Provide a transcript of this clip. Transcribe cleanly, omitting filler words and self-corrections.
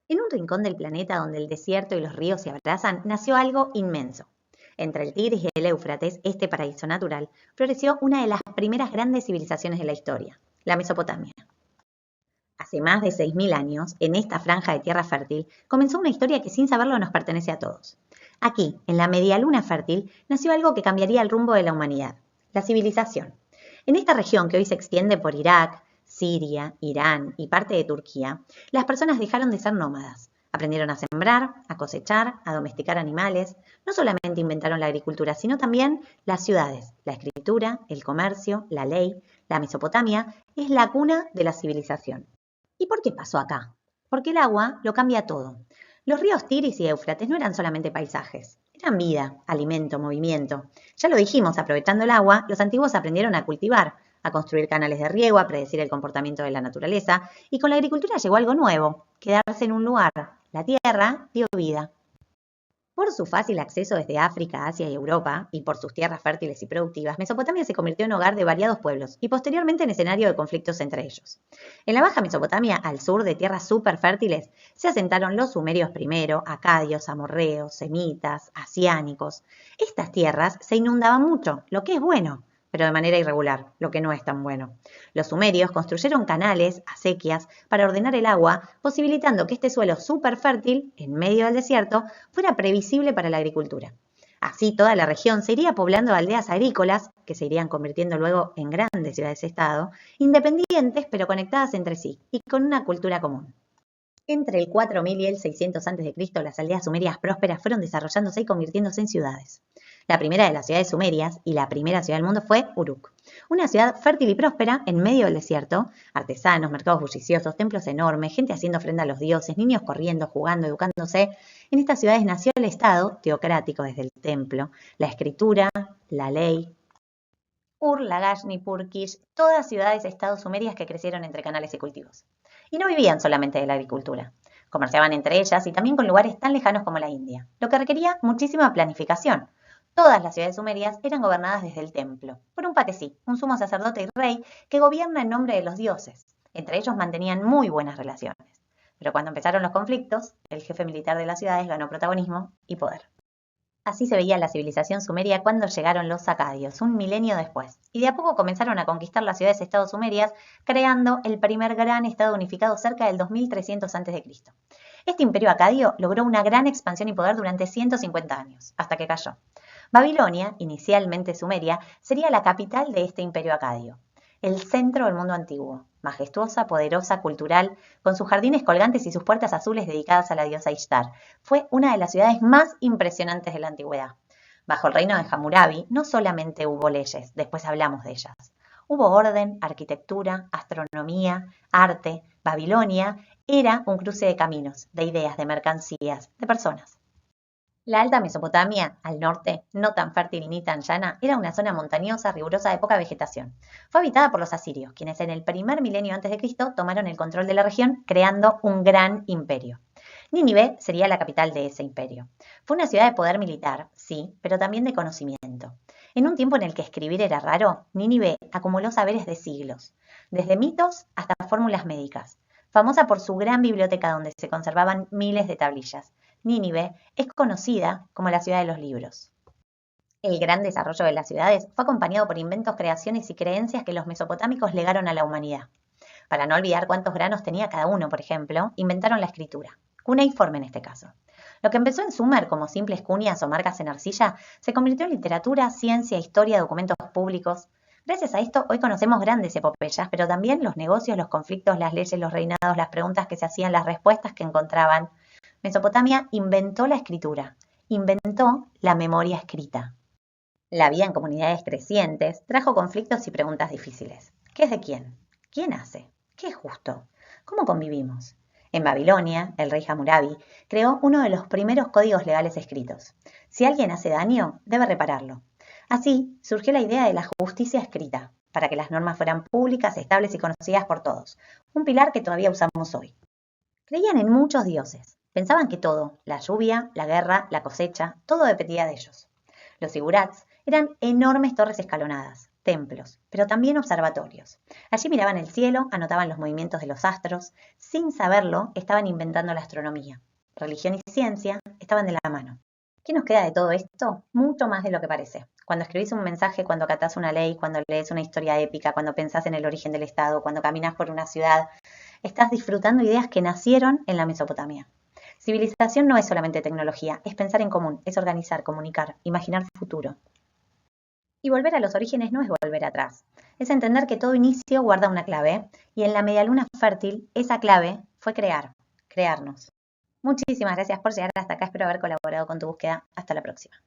En un rincón del planeta donde el desierto y los ríos se abrazan, nació algo inmenso. Entre el Tigris y el Éufrates, este paraíso natural, floreció una de las primeras grandes civilizaciones de la historia, la Mesopotamia. Hace más de 6.000 años, en esta franja de tierra fértil, comenzó una historia que sin saberlo nos pertenece a todos. Aquí, en la media luna fértil, nació algo que cambiaría el rumbo de la humanidad, la civilización. En esta región que hoy se extiende por Irak, Siria, Irán y parte de Turquía, las personas dejaron de ser nómadas. Aprendieron a sembrar, a cosechar, a domesticar animales. No solamente inventaron la agricultura, sino también las ciudades, la escritura, el comercio, la ley. La Mesopotamia es la cuna de la civilización. ¿Y por qué pasó acá? Porque el agua lo cambia todo. Los ríos Tigris y Éufrates no eran solamente paisajes, eran vida, alimento, movimiento. Ya lo dijimos, aprovechando el agua, los antiguos aprendieron a cultivar, a construir canales de riego, a predecir el comportamiento de la naturaleza, y con la agricultura llegó algo nuevo, quedarse en un lugar. La tierra dio vida. Por su fácil acceso desde África, Asia y Europa, y por sus tierras fértiles y productivas, Mesopotamia se convirtió en hogar de variados pueblos y posteriormente en escenario de conflictos entre ellos. En la Baja Mesopotamia, al sur de tierras súper fértiles, se asentaron los sumerios primero, acadios, amorreos, semitas, asiánicos. Estas tierras se inundaban mucho, lo que es bueno, pero de manera irregular, lo que no es tan bueno. Los sumerios construyeron canales, acequias, para ordenar el agua, posibilitando que este suelo súper fértil, en medio del desierto, fuera previsible para la agricultura. Así toda la región se iría poblando de aldeas agrícolas, que se irían convirtiendo luego en grandes ciudades-estado, independientes pero conectadas entre sí y con una cultura común. Entre el 4000 y el 600 a.C., las aldeas sumerias prósperas fueron desarrollándose y convirtiéndose en ciudades. La primera de las ciudades sumerias y la primera ciudad del mundo fue Uruk, una ciudad fértil y próspera en medio del desierto, artesanos, mercados bulliciosos, templos enormes, gente haciendo ofrenda a los dioses, niños corriendo, jugando, educándose. En estas ciudades nació el Estado teocrático desde el templo, la escritura, la ley. Ur, Lagash, Nippur, Kish, todas ciudades-estados sumerias que crecieron entre canales y cultivos. Y no vivían solamente de la agricultura. Comerciaban entre ellas y también con lugares tan lejanos como la India, lo que requería muchísima planificación. Todas las ciudades sumerias eran gobernadas desde el templo, por un patesí, un sumo sacerdote y rey que gobierna en nombre de los dioses. Entre ellos mantenían muy buenas relaciones. Pero cuando empezaron los conflictos, el jefe militar de las ciudades ganó protagonismo y poder. Así se veía la civilización sumeria cuando llegaron los acadios, un milenio después, y de a poco comenzaron a conquistar las ciudades-estado sumerias, creando el primer gran estado unificado cerca del 2300 a.C. Este imperio acadio logró una gran expansión y poder durante 150 años, hasta que cayó. Babilonia, inicialmente Sumeria, sería la capital de este imperio acadio, el centro del mundo antiguo, majestuosa, poderosa, cultural, con sus jardines colgantes y sus puertas azules dedicadas a la diosa Ishtar. Fue una de las ciudades más impresionantes de la antigüedad. Bajo el reino de Hammurabi no solamente hubo leyes, después hablamos de ellas. Hubo orden, arquitectura, astronomía, arte. Babilonia era un cruce de caminos, de ideas, de mercancías, de personas. La Alta Mesopotamia, al norte, no tan fértil ni tan llana, era una zona montañosa, rigurosa de poca vegetación. Fue habitada por los asirios, quienes en el primer milenio antes de Cristo tomaron el control de la región, creando un gran imperio. Nínive sería la capital de ese imperio. Fue una ciudad de poder militar, sí, pero también de conocimiento. En un tiempo en el que escribir era raro, Nínive acumuló saberes de siglos, desde mitos hasta fórmulas médicas. Famosa por su gran biblioteca donde se conservaban miles de tablillas. Nínive es conocida como la ciudad de los libros. El gran desarrollo de las ciudades fue acompañado por inventos, creaciones y creencias que los mesopotámicos legaron a la humanidad. Para no olvidar cuántos granos tenía cada uno, por ejemplo, inventaron la escritura, cuneiforme en este caso. Lo que empezó en Sumer como simples cuñas o marcas en arcilla, se convirtió en literatura, ciencia, historia, documentos públicos. Gracias a esto, hoy conocemos grandes epopeyas, pero también los negocios, los conflictos, las leyes, los reinados, las preguntas que se hacían, las respuestas que encontraban. Mesopotamia inventó la escritura, inventó la memoria escrita. La vida en comunidades crecientes trajo conflictos y preguntas difíciles. ¿Qué es de quién? ¿Quién hace? ¿Qué es justo? ¿Cómo convivimos? En Babilonia, el rey Hammurabi creó uno de los primeros códigos legales escritos. Si alguien hace daño, debe repararlo. Así surgió la idea de la justicia escrita, para que las normas fueran públicas, estables y conocidas por todos, un pilar que todavía usamos hoy. Creían en muchos dioses. Pensaban que todo, la lluvia, la guerra, la cosecha, todo dependía de ellos. Los zigurats eran enormes torres escalonadas, templos, pero también observatorios. Allí miraban el cielo, anotaban los movimientos de los astros. Sin saberlo, estaban inventando la astronomía. Religión y ciencia estaban de la mano. ¿Qué nos queda de todo esto? Mucho más de lo que parece. Cuando escribís un mensaje, cuando acatás una ley, cuando lees una historia épica, cuando pensás en el origen del Estado, cuando caminás por una ciudad, estás disfrutando ideas que nacieron en la Mesopotamia. Civilización no es solamente tecnología, es pensar en común, es organizar, comunicar, imaginar futuro. Y volver a los orígenes no es volver atrás, es entender que todo inicio guarda una clave, y en la medialuna fértil esa clave fue crearnos. Muchísimas gracias por llegar hasta acá, espero haber colaborado con tu búsqueda. Hasta la próxima.